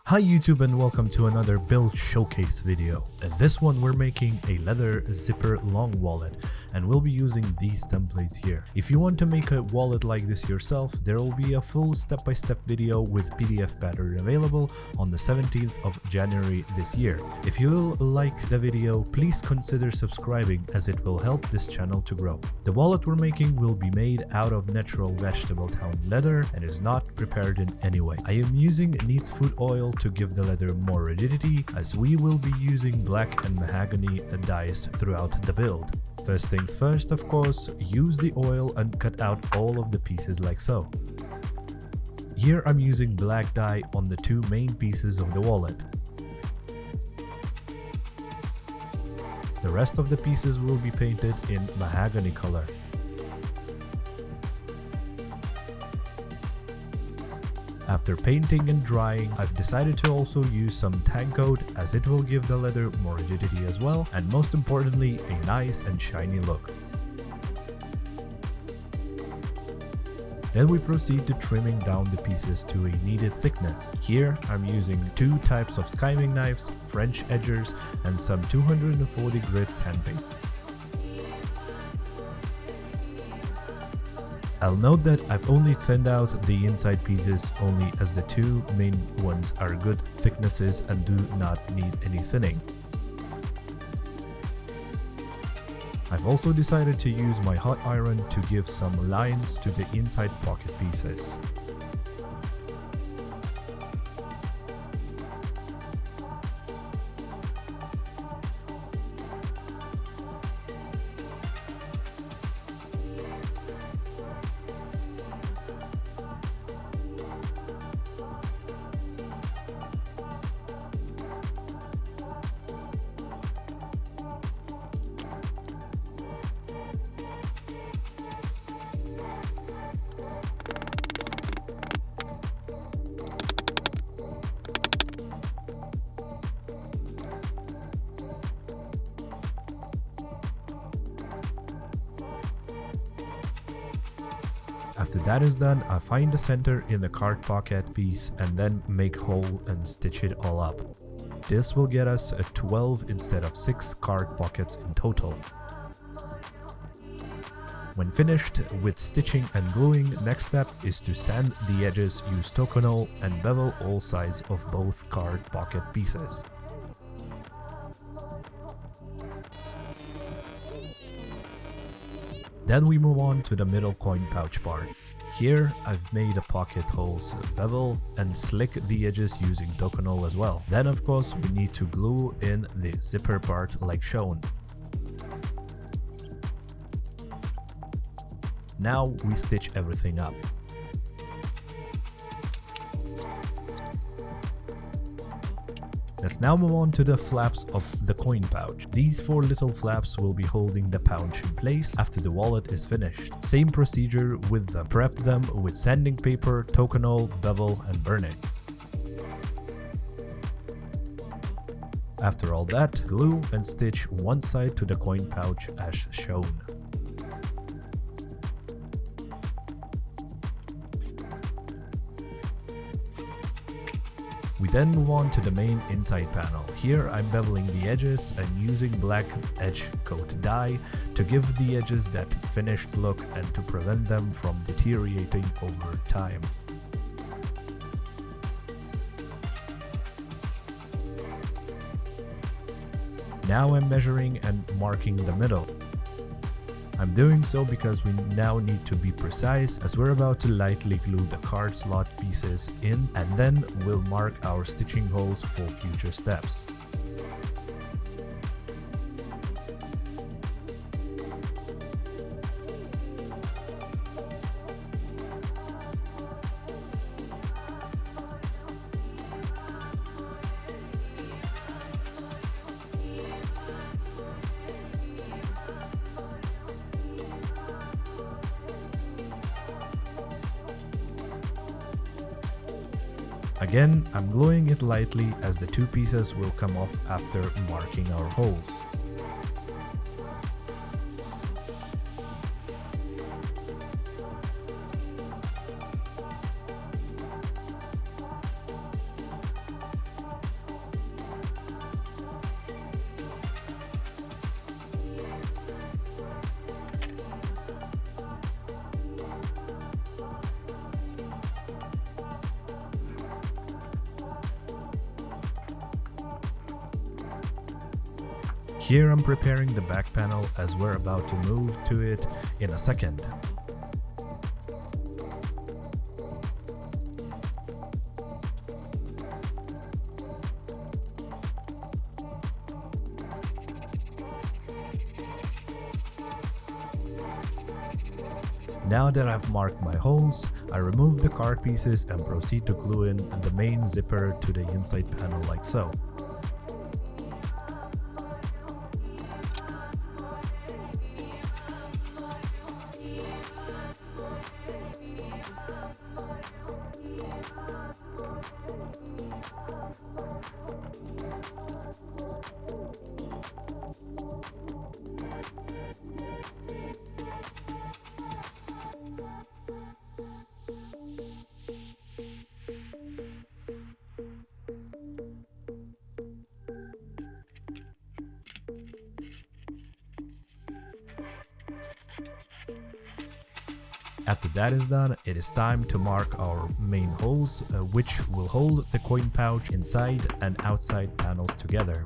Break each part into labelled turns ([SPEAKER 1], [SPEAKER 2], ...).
[SPEAKER 1] Hi YouTube and welcome to another build showcase video. In this one we're making a leather zipper long wallet and we'll be using these templates here. If you want to make a wallet like this yourself, there will be a full step-by-step video with PDF pattern available on the 17th of January this year. If you like the video, please consider subscribing as it will help this channel to grow. The wallet we're making will be made out of natural vegetable tanned leather and is not prepared in any way. I am using neat's food oil to give the leather more rigidity, as we will be using black and mahogany dyes throughout the build. First things first, of course, use the oil and cut out all of the pieces like so. Here I'm using black dye on the two main pieces of the wallet. The rest of the pieces will be painted in mahogany color. After painting and drying, I've decided to also use some tank coat as it will give the leather more rigidity as well, and most importantly, a nice and shiny look. Then we proceed to trimming down the pieces to a needed thickness. Here I'm using two types of skiving knives, French edgers, and some 240 grit sandpaper. I'll note that I've only thinned out the inside pieces only as the two main ones are good thicknesses and do not need any thinning. I've also decided to use my hot iron to give some lines to the inside pocket pieces. After that is done, I find the center in the card pocket piece and then make hole and stitch it all up. This will get us a 12 instead of 6 card pockets in total. When finished with stitching and gluing, next step is to sand the edges, use Tokonol and bevel all sides of both card pocket pieces. Then we move on to the middle coin pouch part. Here I've made a pocket holes, bevel and slick the edges using Tokonol as well. Then of course we need to glue in the zipper part like shown. Now we stitch everything up. Let's now move on to the flaps of the coin pouch. These 4 little flaps will be holding the pouch in place after the wallet is finished. Same procedure with them. Prep them with sanding paper, Tokonol, bevel and burn it. After all that, glue and stitch one side to the coin pouch as shown. We then move on to the main inside panel. Here I'm beveling the edges and using black edge coat dye to give the edges that finished look and to prevent them from deteriorating over time. Now I'm measuring and marking the middle. I'm doing so because we now need to be precise as we're about to lightly glue the card slot pieces in, and then we'll mark our stitching holes for future steps. Again, I'm gluing it lightly as the two pieces will come off after marking our holes. Here I'm preparing the back panel as we're about to move to it in a second. Now that I've marked my holes, I remove the card pieces and proceed to glue in the main zipper to the inside panel like so. After that is done, it is time to mark our main holes, which will hold the coin pouch inside and outside panels together.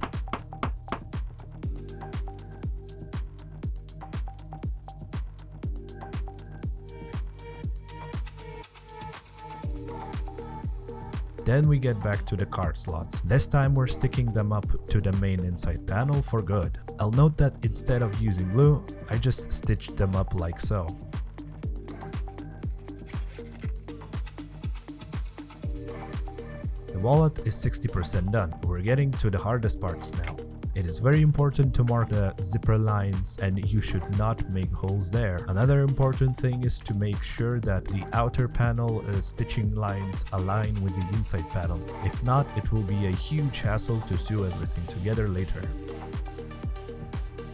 [SPEAKER 1] Then we get back to the card slots. This time we're sticking them up to the main inside panel for good. I'll note that instead of using glue, I just stitched them up like so. The wallet is 60% done. We're getting to the hardest parts now. It is very important to mark the zipper lines, and you should not make holes there. Another important thing is to make sure that the outer panel stitching lines align with the inside panel. If not, it will be a huge hassle to sew everything together later.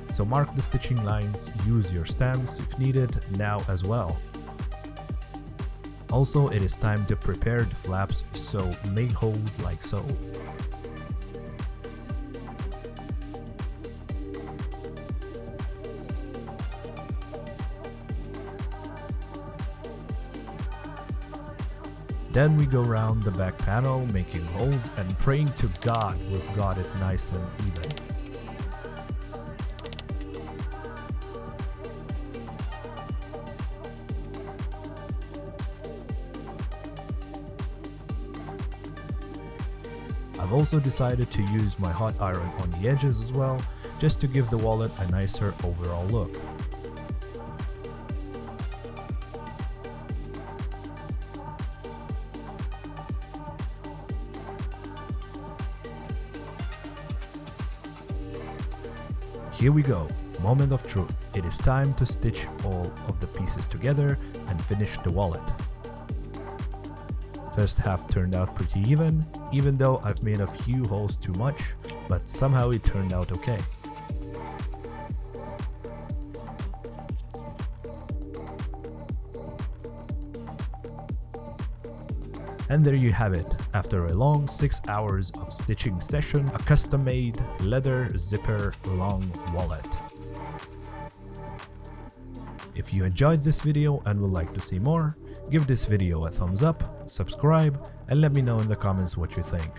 [SPEAKER 1] So mark the stitching lines, use your stamps if needed now as well. Also, it is time to prepare the flaps, so make holes like so. Then we go around the back panel making holes and praying to God we've got it nice and even. I've also decided to use my hot iron on the edges as well, just to give the wallet a nicer overall look. Here we go, moment of truth. It is time to stitch all of the pieces together and finish the wallet. First half turned out pretty even though I've made a few holes too much, but somehow it turned out okay. And there you have it. After a long 6 hours of stitching session, a custom-made leather zipper long wallet. If you enjoyed this video and would like to see more, give this video a thumbs up, subscribe, and let me know in the comments what you think.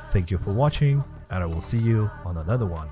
[SPEAKER 1] Thank you for watching, and I will see you on another one.